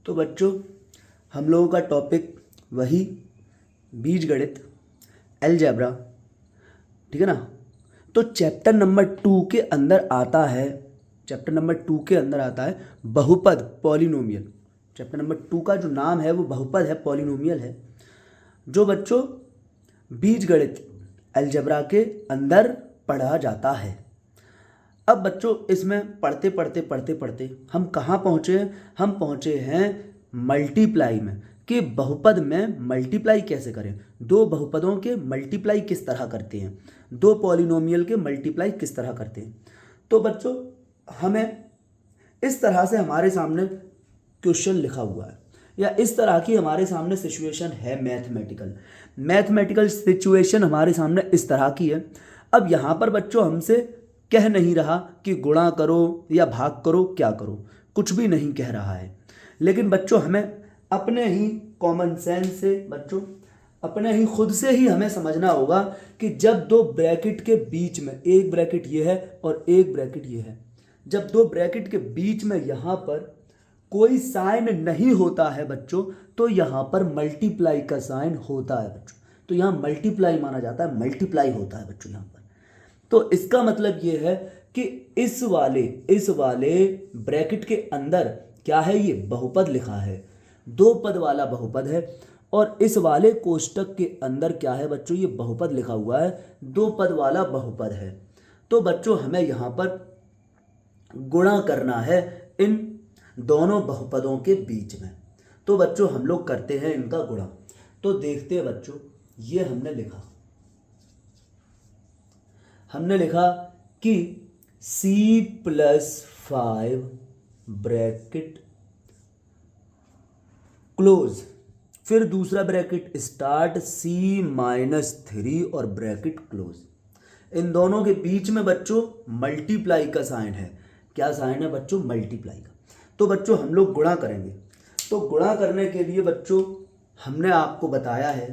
तो बच्चों हम लोगों का टॉपिक वही बीजगणित अलजेब्रा, ठीक है ना। तो चैप्टर नंबर 2 के अंदर आता है, बहुपद पॉलिनोमियल। चैप्टर नंबर 2 का जो नाम है वो बहुपद है, पॉलिनोमियल है, जो बच्चों बीजगणित अलजेब्रा के अंदर पढ़ा जाता है। अब बच्चों इसमें पढ़ते पढ़ते हम कहाँ पहुँचे हैं? हम पहुँचे हैं मल्टीप्लाई में, कि बहुपद में मल्टीप्लाई कैसे करें, दो बहुपदों के मल्टीप्लाई किस तरह करते हैं, दो पॉलिनोमियल के मल्टीप्लाई किस तरह करते हैं। तो बच्चों हमें इस तरह से हमारे सामने क्वेश्चन लिखा हुआ है, या इस तरह की हमारे सामने सिचुएशन है, मैथमेटिकल सिचुएशन हमारे सामने इस तरह की है। अब यहाँ पर बच्चों हमसे कह नहीं रहा कि गुणा करो या भाग करो, क्या करो, कुछ भी नहीं कह रहा है, लेकिन बच्चों हमें अपने ही कॉमन सेंस से, बच्चों अपने ही खुद से ही हमें समझना होगा कि जब दो ब्रैकेट के बीच में, एक ब्रैकेट ये है और एक ब्रैकेट ये है, जब दो ब्रैकेट के बीच में यहाँ पर कोई साइन नहीं होता है बच्चों, तो यहाँ पर मल्टीप्लाई का साइन होता है बच्चों, तो यहाँ मल्टीप्लाई माना जाता है, मल्टीप्लाई होता है बच्चों यहाँ पर। तो इसका मतलब ये है कि इस वाले ब्रैकेट के अंदर क्या है, ये बहुपद लिखा है, दो पद वाला बहुपद है, और इस वाले कोष्टक के अंदर क्या है बच्चों, ये बहुपद लिखा हुआ है, दो पद वाला बहुपद है। तो बच्चों हमें यहाँ पर गुणा करना है इन दोनों बहुपदों के बीच में। तो बच्चों हम लोग करते हैं इनका गुणा। तो देखते हैं बच्चों, ये हमने लिखा कि C+5 ब्रैकेट क्लोज, फिर दूसरा ब्रैकेट स्टार्ट C-3 और ब्रैकेट क्लोज। इन दोनों के बीच में बच्चों मल्टीप्लाई का साइन है। क्या साइन है बच्चों? मल्टीप्लाई का। तो बच्चों हम लोग गुणा करेंगे। तो गुणा करने के लिए बच्चों हमने आपको बताया है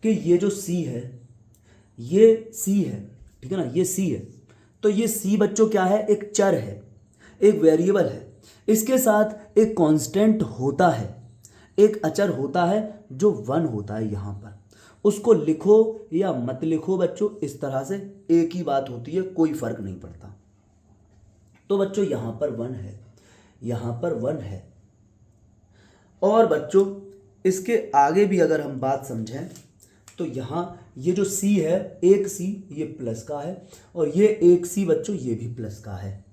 कि ये जो C है, ये C है, ठीक है ना, ये C है। तो ये C बच्चों क्या है? एक चर है, एक वेरिएबल है। इसके साथ एक कांस्टेंट होता है, एक अचर होता है जो 1 होता है। यहाँ पर उसको लिखो या मत लिखो बच्चों, इस तरह से एक ही बात होती है, कोई फर्क नहीं पड़ता। तो बच्चों यहाँ पर 1 है, यहाँ पर 1 है। और बच्चों इसके आगे भी अगर हम बात समझें तो यहाँ ये जो C है, एक C ये प्लस का है, और ये एक C बच्चों ये भी प्लस का है।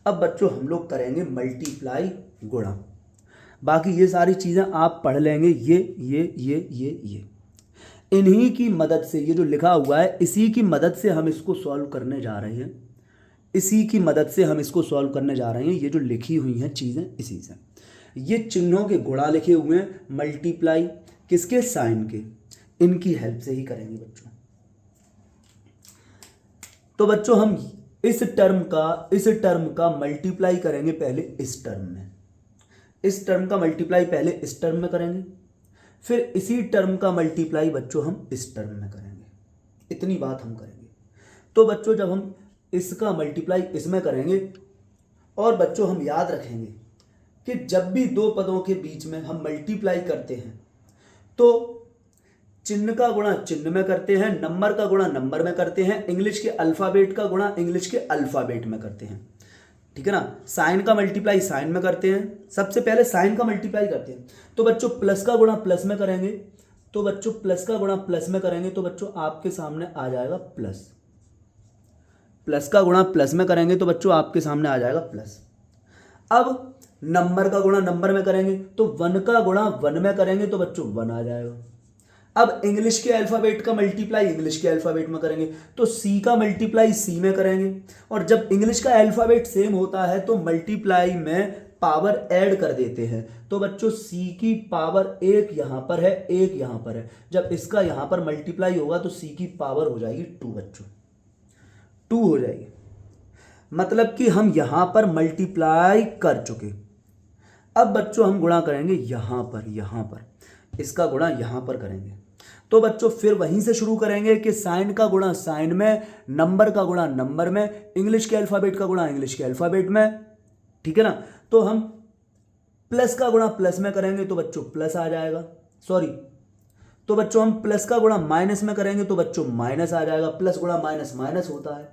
अब बच्चों हम लोग करेंगे मल्टीप्लाई, गुणा। बाकी ये सारी चीज़ें आप पढ़ लेंगे, ये इन्हीं की मदद से, ये जो लिखा हुआ है इसी की मदद से हम इसको सॉल्व करने जा रहे हैं, ये जो लिखी हुई हैं चीज़ें इसी से। ये चिन्हों के गुणा लिखे हुए हैं, मल्टीप्लाई किसके? साइन के, इनकी हेल्प से ही करेंगे बच्चों। तो बच्चों हम इस टर्म का मल्टीप्लाई करेंगे पहले इस टर्म में, इस टर्म का मल्टीप्लाई पहले इस टर्म में करेंगे, फिर इसी टर्म का मल्टीप्लाई बच्चों हम इस टर्म में करेंगे। इतनी बात हम करेंगे। तो बच्चों जब हम इसका मल्टीप्लाई इसमें करेंगे, और बच्चों हम याद रखेंगे कि जब भी दो पदों के बीच में हम मल्टीप्लाई करते हैं तो चिन्ह का गुणा चिन्ह में करते हैं, नंबर का गुणा नंबर में करते हैं, इंग्लिश के अल्फ़ाबेट का गुणा इंग्लिश के अल्फ़ाबेट में करते हैं, ठीक है ना। साइन का मल्टीप्लाई साइन में करते हैं, सबसे पहले साइन का मल्टीप्लाई करते हैं। तो बच्चों प्लस का गुणा प्लस में करेंगे, तो बच्चों प्लस का गुणा प्लस में करेंगे, तो बच्चों आपके सामने आ जाएगा प्लस। प्लस का गुणा प्लस में करेंगे तो बच्चों आपके सामने आ जाएगा प्लस। अब नंबर का गुणा नंबर में करेंगे, तो 1 का गुणा 1 में करेंगे तो बच्चों 1 आ जाएगा। अब इंग्लिश के अल्फ़ाबेट का मल्टीप्लाई इंग्लिश के अल्फ़ाबेट में करेंगे, तो C का मल्टीप्लाई C में करेंगे, और जब इंग्लिश का अल्फ़ाबेट सेम होता है तो मल्टीप्लाई में पावर ऐड कर देते हैं। तो बच्चों C की पावर 1 यहाँ पर है, 1 यहाँ पर है, जब इसका यहाँ पर मल्टीप्लाई होगा तो C की पावर हो जाएगी 2 बच्चों, 2 हो जाएगी। मतलब कि हम यहाँ पर मल्टीप्लाई कर चुके। अब बच्चों हम गुणा करेंगे यहाँ पर इसका गुणा यहाँ पर करेंगे। तो बच्चों फिर वहीं से शुरू करेंगे कि साइन का गुणा साइन में, नंबर का गुणा नंबर में, इंग्लिश के अल्फ़ाबेट का गुणा इंग्लिश के अल्फ़ाबेट में, ठीक है ना। तो हम प्लस का गुणा प्लस में करेंगे तो बच्चों प्लस आ जाएगा, सॉरी, तो बच्चों हम प्लस का गुणा माइनस में करेंगे तो बच्चों माइनस आ जाएगा, प्लस गुणा माइनस माइनस होता है।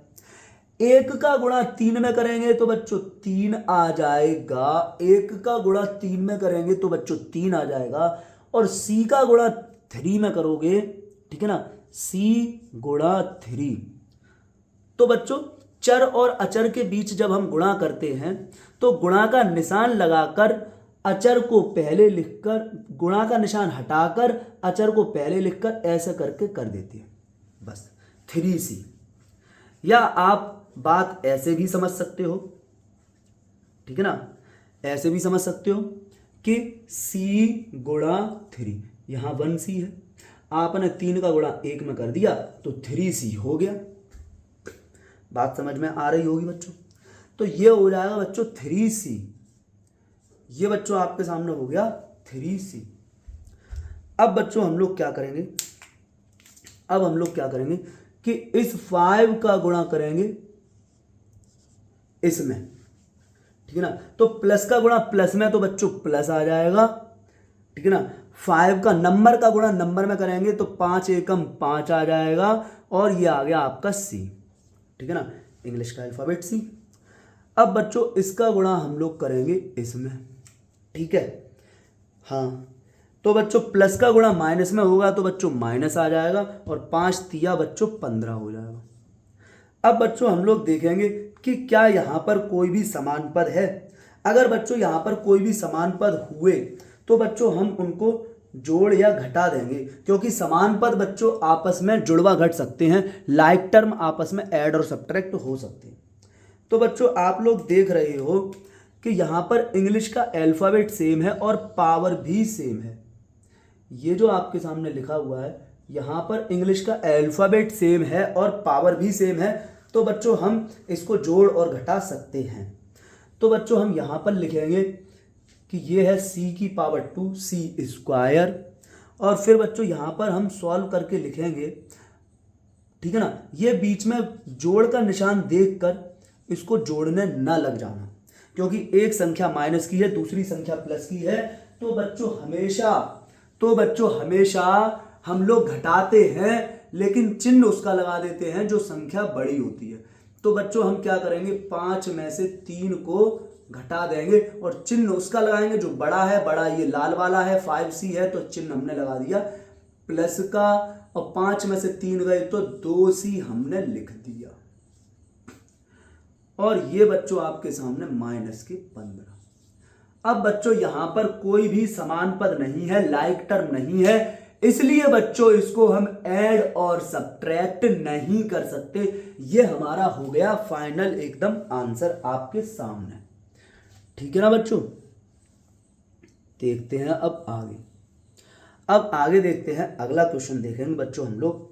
एक का गुणा 3 में करेंगे तो बच्चों 3 आ जाएगा, एक का गुणा 3 में करेंगे तो बच्चों 3 आ जाएगा, और सी का गुणा 3 में करोगे, ठीक है ना, सी गुणा 3, तो बच्चों चर और अचर के बीच जब हम गुणा करते हैं तो गुणा का निशान लगाकर अचर को पहले लिखकर, गुणा का निशान हटाकर अचर को पहले लिखकर ऐसा करके कर देते हैं, बस 3c। या आप बात ऐसे भी समझ सकते हो, ठीक है ना, ऐसे भी समझ सकते हो कि c गुणा 3, यहां 1c है, आपने 3 का गुणा 1 में कर दिया तो 3c हो गया। बात समझ में आ रही होगी बच्चों। तो ये हो जाएगा बच्चों 3c, ये बच्चों आपके सामने हो गया 3c। अब बच्चों हम लोग क्या करेंगे, अब हम लोग क्या करेंगे कि इस 5 का गुणा करेंगे इसमें, ठीक है ना, तो प्लस का गुणा प्लस में तो बच्चों प्लस आ जाएगा, ठीक है ना, 5 का नंबर का गुणा नंबर में करेंगे तो 5 एकम 5 आ जाएगा, और ये आ गया आपका c, ठीक है ना, इंग्लिश का अल्फाबेट c। अब बच्चों इसका गुणा हम लोग करेंगे इसमें, ठीक है, हाँ, तो बच्चों प्लस का गुणा माइनस में होगा तो बच्चों माइनस आ जाएगा, और 5 तिया बच्चों 15 हो जाएगा। अब बच्चों हम लोग देखेंगे कि क्या यहाँ पर कोई भी समान पद है। अगर बच्चों यहाँ पर कोई भी समान पद हुए तो बच्चों हम उनको जोड़ या घटा देंगे, क्योंकि समान पद बच्चों आपस में जुड़वा घट सकते हैं, लाइक टर्म आपस में ऐड और सब्ट्रैक्ट हो सकते हैं। तो बच्चों आप लोग देख रहे हो कि यहाँ पर इंग्लिश का अल्फाबेट सेम है और पावर भी सेम है। ये जो आपके सामने लिखा हुआ है यहाँ पर इंग्लिश का अल्फाबेट सेम है और पावर भी सेम है, तो बच्चों हम इसको जोड़ और घटा सकते हैं। तो बच्चों हम यहाँ पर लिखेंगे कि ये है c की पावर 2 c स्क्वायर, और फिर बच्चों यहाँ पर हम सॉल्व करके लिखेंगे, ठीक है ना, ये बीच में जोड़ का निशान देखकर इसको जोड़ने ना लग जाना, क्योंकि एक संख्या माइनस की है दूसरी संख्या प्लस की है, तो बच्चों हमेशा हम लोग घटाते हैं लेकिन चिन्ह उसका लगा देते हैं जो संख्या बड़ी होती है। तो बच्चों हम क्या करेंगे, 5 में से 3 को घटा देंगे और चिन्ह उसका लगाएंगे जो बड़ा है, बड़ा ये लाल वाला है 5c है, तो चिन्ह हमने लगा दिया प्लस का, और 5 में से 3 गए तो 2c हमने लिख दिया, और ये बच्चों आपके सामने माइनस के 15। अब बच्चों यहां पर कोई भी समान पद नहीं है, लाइक टर्म नहीं है, इसलिए बच्चों इसको हम ऐड और सब्ट्रैक्ट नहीं कर सकते। ये हमारा हो गया फाइनल एकदम आंसर आपके सामने, ठीक है ना बच्चों। देखते हैं अब आगे, अब आगे देखते हैं अगला क्वेश्चन देखेंगे बच्चों हम लोग।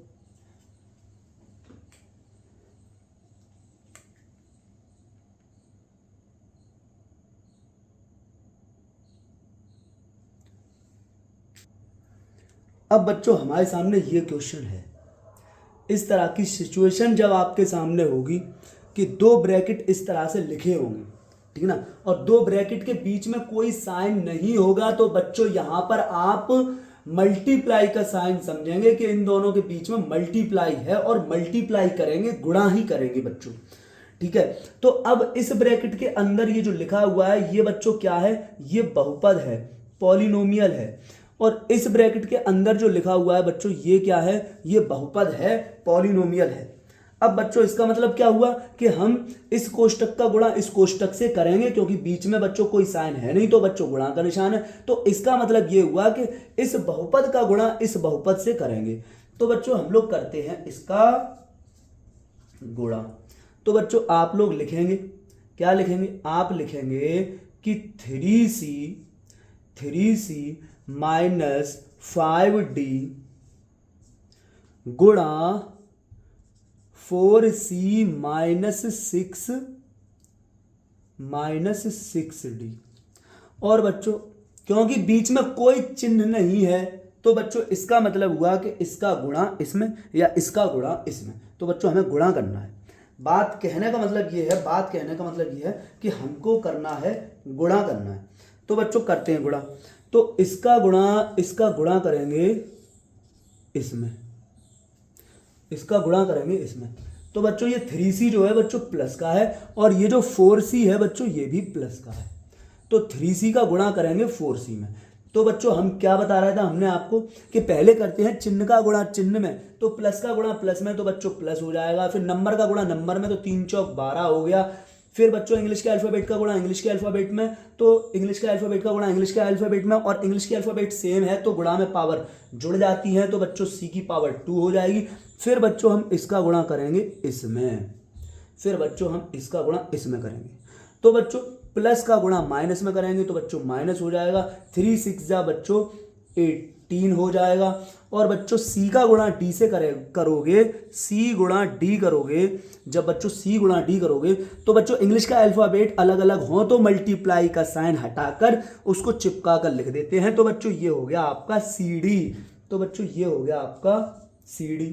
अब बच्चों हमारे सामने ये क्वेश्चन है, इस तरह की सिचुएशन जब आपके सामने होगी कि 2 ब्रैकेट इस तरह से लिखे होंगे, ठीक है ना, और 2 ब्रैकेट के बीच में कोई साइन नहीं होगा, तो बच्चों यहां पर आप मल्टीप्लाई का साइन समझेंगे कि इन दोनों के बीच में मल्टीप्लाई है, और मल्टीप्लाई करेंगे, गुणा ही करेंगे बच्चों, ठीक है। तो अब इस ब्रैकेट के अंदर ये जो लिखा हुआ है ये बच्चों क्या है, ये बहुपद है, पॉलिनोमियल है, और इस ब्रैकेट के अंदर जो लिखा हुआ है बच्चों ये क्या है, ये बहुपद है, पॉलिनोमियल है। अब बच्चों इसका मतलब क्या हुआ कि हम इस कोष्टक का गुणा इस कोष्टक से करेंगे, क्योंकि बीच में बच्चों कोई साइन है नहीं, तो बच्चों गुणा का निशान है, तो इसका मतलब ये हुआ कि इस बहुपद का गुणा इस बहुपद से करेंगे। तो बच्चों हम लोग करते हैं इसका गुणा। तो बच्चों आप लोग लिखेंगे, क्या लिखेंगे, आप लिखेंगे कि 3c माइनस 5d गुणा 4c माइनस 6d। और बच्चों क्योंकि बीच में कोई चिन्ह नहीं है, तो बच्चों इसका मतलब हुआ कि इसका गुणा इसमें या इसका गुणा इसमें, तो बच्चों हमें गुणा करना है। बात कहने का मतलब ये है कि हमको करना है, गुणा करना है। तो बच्चों करते हैं गुणा। तो इसका गुणा करेंगे इसमें, इसका गुणा करेंगे इसमें। तो बच्चों ये 3c जो है बच्चों प्लस का है, और ये जो 4c है बच्चों ये भी प्लस का है। तो 3c का गुणा करेंगे 4c में। तो बच्चों हम क्या बता रहा था हमने आपको कि पहले करते हैं चिन्ह का गुणा चिन्ह में, तो प्लस का गुणा प्लस में तो बच्चों प्लस हो जाएगा, फिर नंबर का गुणा नंबर में, तो 3 चौक 12 हो गया। फिर बच्चों इंग्लिश के अल्फाबेट का गुणा इंग्लिश के अल्फाबेट में, तो इंग्लिश के अल्फाबेट का गुणा इंग्लिश के अल्फाबेट में, और इंग्लिश के अल्फाबेट सेम है तो गुणा में पावर जुड़ जाती है, तो बच्चों c की पावर 2 हो जाएगी। फिर बच्चों हम इसका गुणा करेंगे इसमें, फिर बच्चों हम इसका गुणा इसमें करेंगे। तो बच्चों प्लस का गुणा माइनस में करेंगे तो बच्चों माइनस हो जाएगा, 3 6 जा बच्चों 18 हो जाएगा। और बच्चों c का गुणा d से करोगे, c गुणा d करोगे, जब बच्चों c गुणा d करोगे तो बच्चों इंग्लिश का अल्फाबेट अलग अलग हो तो मल्टीप्लाई का साइन हटाकर उसको चिपका कर लिख देते हैं। तो बच्चों ये हो गया आपका cd, तो बच्चों ये हो गया आपका cd।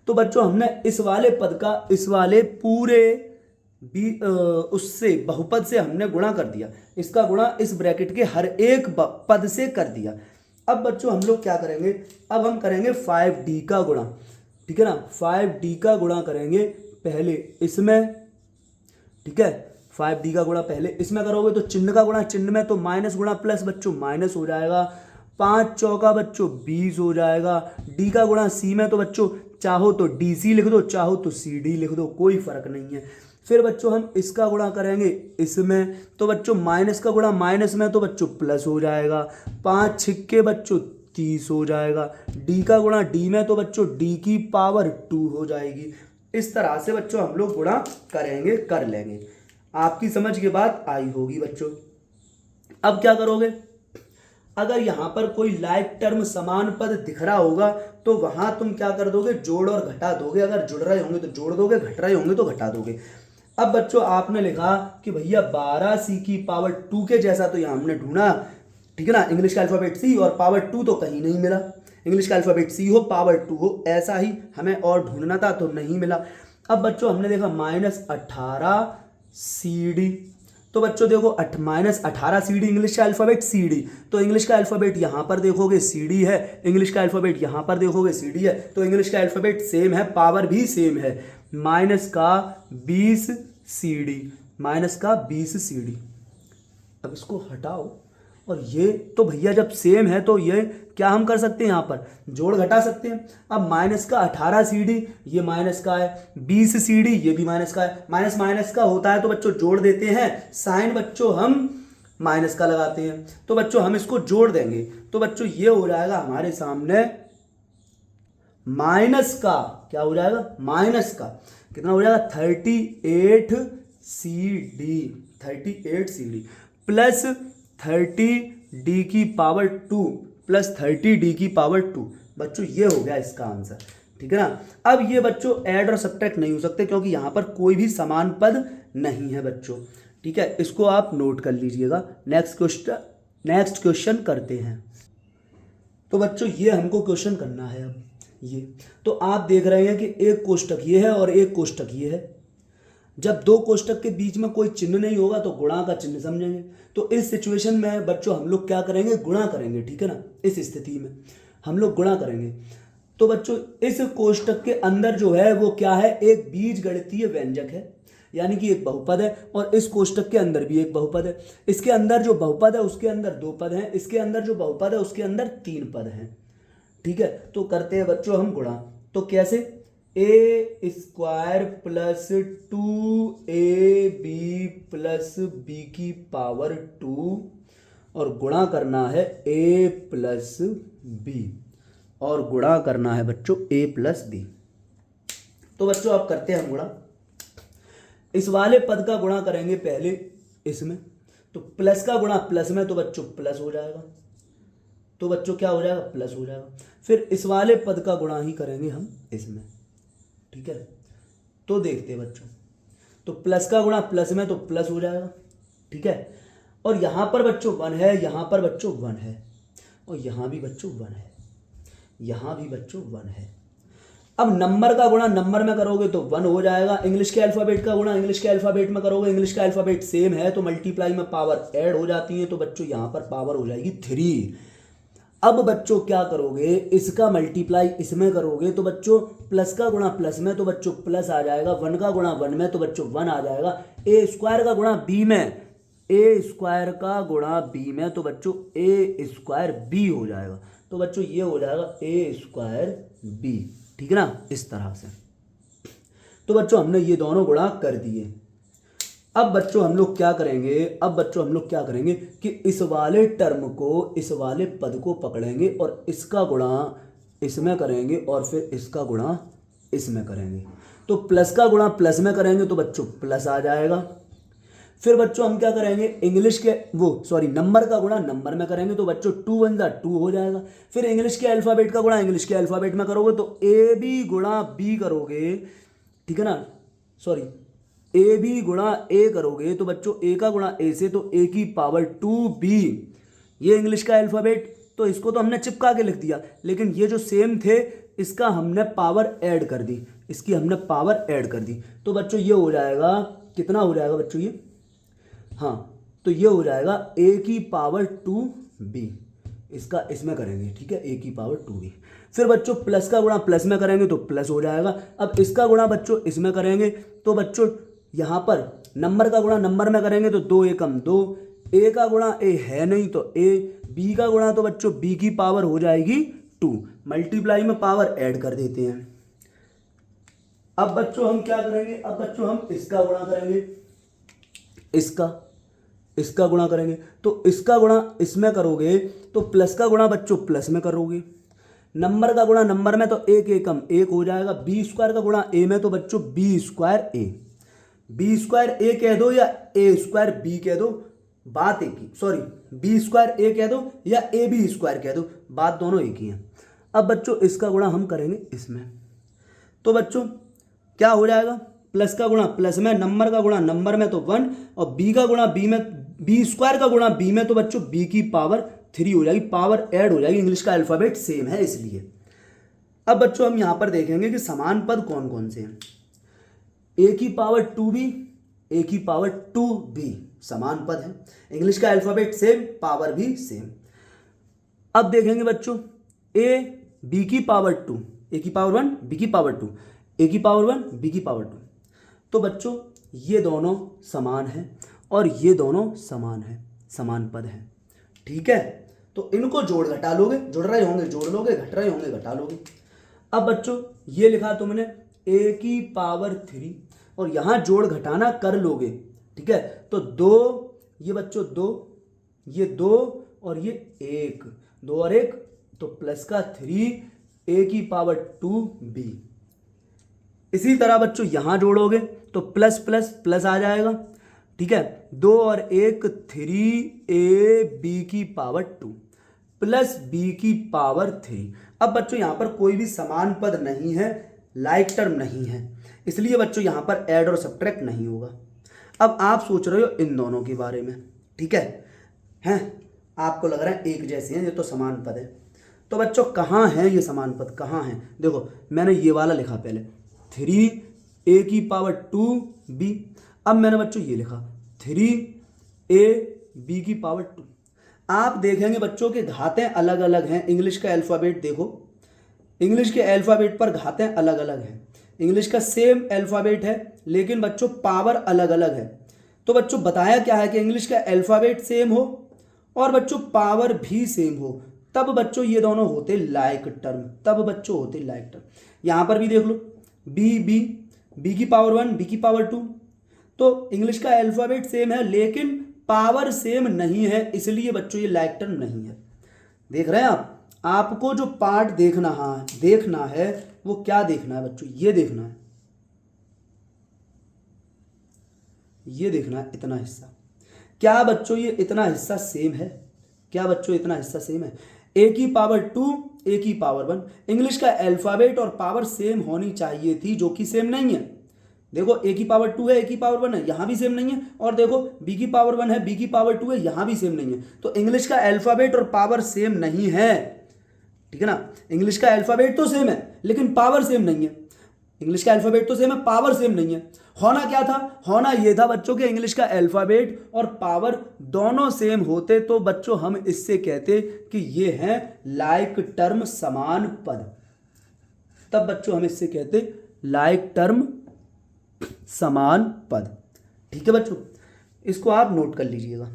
तो बच्चों हमने इस वाले पद का इस वाले पूरे उससे बहुपद से हमने गुणा कर दिया, इसका गुणा इस ब्रैकेट के हर एक पद से कर दिया। अब बच्चों हम लोग क्या करेंगे, अब हम करेंगे 5d का गुणा, ठीक है ना। 5d का गुणा करेंगे पहले इसमें, ठीक है। 5d का गुणा पहले इसमें करोगे तो चिन्ह का गुणा चिन्ह में, तो माइनस गुणा प्लस बच्चों माइनस हो जाएगा, 5 चौका बच्चों 20 हो जाएगा। d का गुणा c में, तो बच्चों चाहो तो dc लिख दो, चाहो तो cd लिख दो, कोई फर्क नहीं है। फिर बच्चों हम इसका गुणा करेंगे इसमें, तो बच्चों माइनस का गुणा माइनस में, तो बच्चों प्लस हो जाएगा, 5 छिक्के बच्चों 30 हो जाएगा। d का गुणा d में, तो बच्चों d की पावर 2 हो जाएगी। इस तरह से बच्चों हम लोग गुणा करेंगे, कर लेंगे। आपकी समझ की बात आई होगी बच्चों। अब क्या करोगे, अगर यहाँ पर कोई लाइक टर्म समान पद दिख रहा होगा तो वहां तुम क्या कर दोगे, जोड़ और घटा दोगे। अगर जुड़ रहे होंगे तो जोड़ दोगे, घट रहे होंगे तो घटा दोगे। अब बच्चों आपने लिखा कि भैया 12c की पावर 2 के जैसा तो यहाँ हमने ढूंढा, ठीक है ना। इंग्लिश का अल्फाबेट c और पावर 2 तो कहीं नहीं मिला, इंग्लिश का अल्फाबेट c हो पावर 2 हो, ऐसा ही हमें और ढूंढना था तो नहीं मिला। अब बच्चों हमने देखा -18 cd, तो बच्चों देखो -18 cd इंग्लिश का अल्फाबेट cd, तो इंग्लिश का अल्फाबेट यहाँ पर देखोगे cd है, इंग्लिश का अल्फाबेट यहाँ पर देखोगे cd है, तो इंग्लिश का अल्फाबेट सेम है, पावर भी सेम है। -20 cd, -20 cd। अब इसको हटाओ, और ये तो भैया जब सेम है तो ये क्या हम कर सकते हैं, यहाँ पर जोड़ घटा सकते हैं। अब -18 cd ये माइनस का है, 20 cd ये भी माइनस का है, माइनस माइनस का होता है तो बच्चों जोड़ देते हैं, साइन बच्चों हम माइनस का लगाते हैं। तो बच्चों हम इसको जोड़ देंगे, तो बच्चों ये हो जाएगा हमारे सामने माइनस का, क्या हो जाएगा, माइनस का कितना हो जाएगा 38 cd प्लस 30d की पावर 2 प्लस 30d की पावर 2। बच्चों ये हो गया इसका आंसर, ठीक है ना। अब ये बच्चों ऐड और सब्ट्रैक्ट नहीं हो सकते क्योंकि यहाँ पर कोई भी समान पद नहीं है बच्चों, ठीक है। इसको आप नोट कर लीजिएगा। नेक्स्ट क्वेश्चन करते हैं। तो बच्चों ये हमको क्वेश्चन करना है। अब ये तो आप देख रहे हैं कि एक कोष्टक ये है और एक कोष्टक ये है। जब दो कोष्टक के बीच में कोई चिन्ह नहीं होगा तो गुणा का चिन्ह समझेंगे। तो इस सिचुएशन में बच्चों हम लोग क्या करेंगे, गुणा करेंगे, ठीक है ना। इस स्थिति में हम लोग गुणा करेंगे। तो बच्चों इस कोष्टक के अंदर जो है वो क्या है, एक बीजगणितीय व्यंजक है, यानी कि एक बहुपद है, और इस कोष्टक के अंदर भी एक बहुपद है। इसके अंदर जो बहुपद है उसके अंदर 2 पद हैं, इसके अंदर जो बहुपद है उसके अंदर 3 पद हैं, ठीक है। तो करते हैं बच्चों हम गुणा। तो कैसे, a² plus 2ab plus b की पावर 2 और गुणा करना है a प्लस b, और गुणा करना है बच्चों a प्लस b। तो बच्चों आप करते हैं हम गुणा। इस वाले पद का गुणा करेंगे पहले इसमें, तो प्लस का गुणा प्लस में, तो बच्चों प्लस हो जाएगा, तो बच्चों क्या हो जाएगा, प्लस हो जाएगा। फिर इस वाले पद का गुणा ही करेंगे हम इसमें, ठीक है। तो देखते हैं बच्चों, तो प्लस का गुणा प्लस में तो प्लस हो जाएगा, ठीक है। और यहाँ पर बच्चों 1 है, यहाँ पर बच्चों 1 है, और यहाँ भी बच्चों 1 है, यहाँ भी बच्चों 1 है। अब नंबर का गुणा नंबर में करोगे तो 1 हो जाएगा, इंग्लिश के अल्फाबेट का गुणा इंग्लिश के अल्फाबेट में करोगे, इंग्लिश का अल्फाबेट सेम है तो मल्टीप्लाई में पावर ऐड हो जाती है, तो बच्चों यहाँ पर पावर हो जाएगी 3। अब बच्चों क्या करोगे, इसका मल्टीप्लाई इसमें करोगे तो बच्चों प्लस का गुणा प्लस में तो बच्चों प्लस आ जाएगा, 1 का गुणा 1 में तो बच्चों 1 आ जाएगा, ए स्क्वायर का गुणा बी में, ए स्क्वायर का गुणा बी में तो बच्चों ए स्क्वायर बी हो जाएगा, तो बच्चों ये हो जाएगा ए स्क्वायर बी। ठीक है ना, इस तरह से। तो बच्चों हमने ये दोनों गुणा कर दिए। अब बच्चों हम लोग क्या करेंगे कि इस वाले टर्म को, इस वाले पद को पकड़ेंगे और इसका गुणा इसमें करेंगे और फिर इसका गुणा इसमें करेंगे। तो प्लस का गुणा प्लस में करेंगे तो बच्चों प्लस आ जाएगा। फिर बच्चों हम क्या करेंगे, नंबर का गुणा नंबर में करेंगे तो बच्चों 2 1 जा 2 हो जाएगा। फिर इंग्लिश के अल्फाबेट का गुणा इंग्लिश के अल्फाबेट में करोगे तो ए बी गुणा बी करोगे, ठीक है ना, ए बी गुणा ए करोगे तो बच्चों ए का गुणा ए से तो ए की पावर 2b, ये इंग्लिश का अल्फाबेट, तो इसको तो हमने चिपका के लिख दिया, लेकिन ये जो सेम थे इसका हमने पावर ऐड कर दी, इसकी हमने पावर ऐड कर दी। तो बच्चों ये हो जाएगा, कितना हो जाएगा बच्चों ये, हाँ तो ये हो जाएगा ए की पावर 2b, इसका इसमें करेंगे, ठीक है, ए की पावर 2b। फिर बच्चों प्लस का गुणा प्लस में करेंगे तो प्लस हो जाएगा। अब इसका गुणा बच्चों इसमें करेंगे तो बच्चों यहाँ पर नंबर का गुणा नंबर में करेंगे तो 2 एकम 2, ए का गुणा ए है नहीं तो ए, बी का गुणा तो बच्चों बी की पावर हो जाएगी 2, मल्टीप्लाई में पावर ऐड कर देते हैं। अब बच्चों हम क्या करेंगे, अब बच्चों हम इसका गुणा करेंगे, इसका गुणा करेंगे तो इसका गुणा इसमें करोगे तो प्लस का गुणा बच्चों प्लस में करोगे, नंबर का गुणा नंबर में तो 1 एकम 1 हो जाएगा, बी स्क्वायर का गुणा ए में तो बच्चों बी स्क्वायर ए, बी स्क्वायर ए कह दो या ए स्क्वायर बी कह दो, बात एक ही, बी स्क्वायर ए कह दो या ए बी स्क्वायर कह दो, बात दोनों एक ही है। अब बच्चों इसका गुणा हम करेंगे इसमें, तो बच्चों क्या हो जाएगा, प्लस का गुणा प्लस में, नंबर का गुणा नंबर में तो 1 और बी का गुणा बी में, बी स्क्वायर का गुणा बी में तो बच्चों बी की पावर 3 हो जाएगी, पावर ऐड हो जाएगी, इंग्लिश का अल्फाबेट सेम है इसलिए। अब बच्चों हम यहां पर देखेंगे कि समान पद कौन कौन से हैं, ए की पावर 2b, ए की पावर 2b समान पद है, इंग्लिश का अल्फाबेट सेम, पावर भी सेम। अब देखेंगे बच्चों ए बी की पावर 2, ए की पावर 1 बी की पावर 2, ए की पावर 1 बी की पावर 2, तो बच्चों ये दोनों समान हैं और ये दोनों समान हैं, समान पद हैं, ठीक है। तो इनको जोड़ घटा लोगे, जुड़ रहे होंगे जोड़ लोगे, घट रहे होंगे घटा लोगे। अब बच्चों ये लिखा तुमने ए की पावर 3 और यहां जोड़ घटाना कर लोगे, ठीक है, तो 2, ये बच्चों 2, ये 2 और ये 1, 2 और 1 तो प्लस का 3, ए की पावर 2b। इसी तरह बच्चों यहां जोड़ोगे तो प्लस प्लस प्लस आ जाएगा, ठीक है, 2 और 1 3 ए बी की पावर 2 प्लस बी की पावर 3। अब बच्चों यहां पर कोई भी समान पद नहीं है, लाइक टर्म नहीं है, इसलिए बच्चों यहां पर ऐड और सब्ट्रैक्ट नहीं होगा। अब आप सोच रहे हो इन दोनों के बारे में, ठीक है, आपको लग रहा है एक जैसे हैं, ये तो समान पद है। तो बच्चों कहाँ हैं ये समान पद, कहाँ हैं, देखो मैंने ये वाला लिखा पहले 3 ए की पावर 2b, अब मैंने बच्चों ये लिखा 3 ए बी की पावर 2। आप देखेंगे बच्चों के घातें अलग अलग हैं, इंग्लिश का अल्फ़ाबेट देखो, इंग्लिश के अल्फ़ाबेट पर घातें अलग अलग हैं, इंग्लिश का सेम अल्फ़ाबेट है लेकिन बच्चों पावर अलग अलग है। तो बच्चों बताया क्या है कि इंग्लिश का अल्फ़ाबेट सेम हो और बच्चों पावर भी सेम हो, तब बच्चों ये दोनों होते लाइक टर्म, तब बच्चों होते लाइक टर्म। यहां पर भी देख लो बी की पावर 1 बी की पावर 2, तो इंग्लिश का अल्फ़ाबेट सेम है लेकिन पावर सेम नहीं है, इसलिए बच्चों ये लाइक टर्म नहीं है। देख रहे हैं आप, आपको जो पार्ट देखना है वो क्या देखना है बच्चों, ये देखना है, ये देखना है इतना हिस्सा, क्या बच्चों ये इतना हिस्सा सेम है, क्या बच्चों इतना हिस्सा सेम है, ए की पावर 2 ए की पावर 1, इंग्लिश का अल्फ़ाबेट और पावर सेम होनी चाहिए थी जो कि सेम नहीं है। देखो ए की पावर 2 है ए की पावर 1 है, यहां भी सेम नहीं है, और देखो बी की पावर 1 है बी की पावर 2 है, यहां भी सेम नहीं है। तो इंग्लिश का अल्फ़ाबेट और पावर सेम नहीं है, ठीक है ना। इंग्लिश का अल्फ़ाबेट तो सेम है लेकिन पावर सेम नहीं है। इंग्लिश का अल्फ़ाबेट तो सेम है, पावर सेम नहीं है। होना क्या था, होना ये था बच्चों के इंग्लिश का अल्फ़ाबेट और पावर दोनों सेम होते तो बच्चों हम इससे कहते कि ये हैं लाइक टर्म समान पद। तब बच्चों हम इससे कहते लाइक टर्म समान पद। ठीक है बच्चों, इसको आप नोट कर लीजिएगा,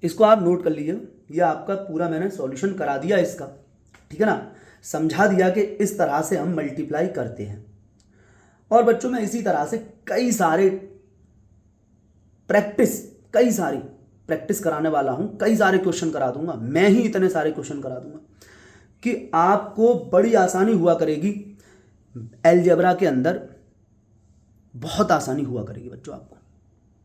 इसको आप नोट कर लीजिएगा। ये आपका पूरा मैंने सॉल्यूशन करा दिया इसका, ठीक है ना, समझा दिया कि इस तरह से हम मल्टीप्लाई करते हैं। और बच्चों मैं इसी तरह से कई सारी प्रैक्टिस कराने वाला हूं, कई सारे क्वेश्चन करा दूंगा, मैं ही इतने सारे क्वेश्चन करा दूंगा कि आपको बड़ी आसानी हुआ करेगी। अलजेब्रा के अंदर बहुत आसानी हुआ करेगी बच्चों आपको।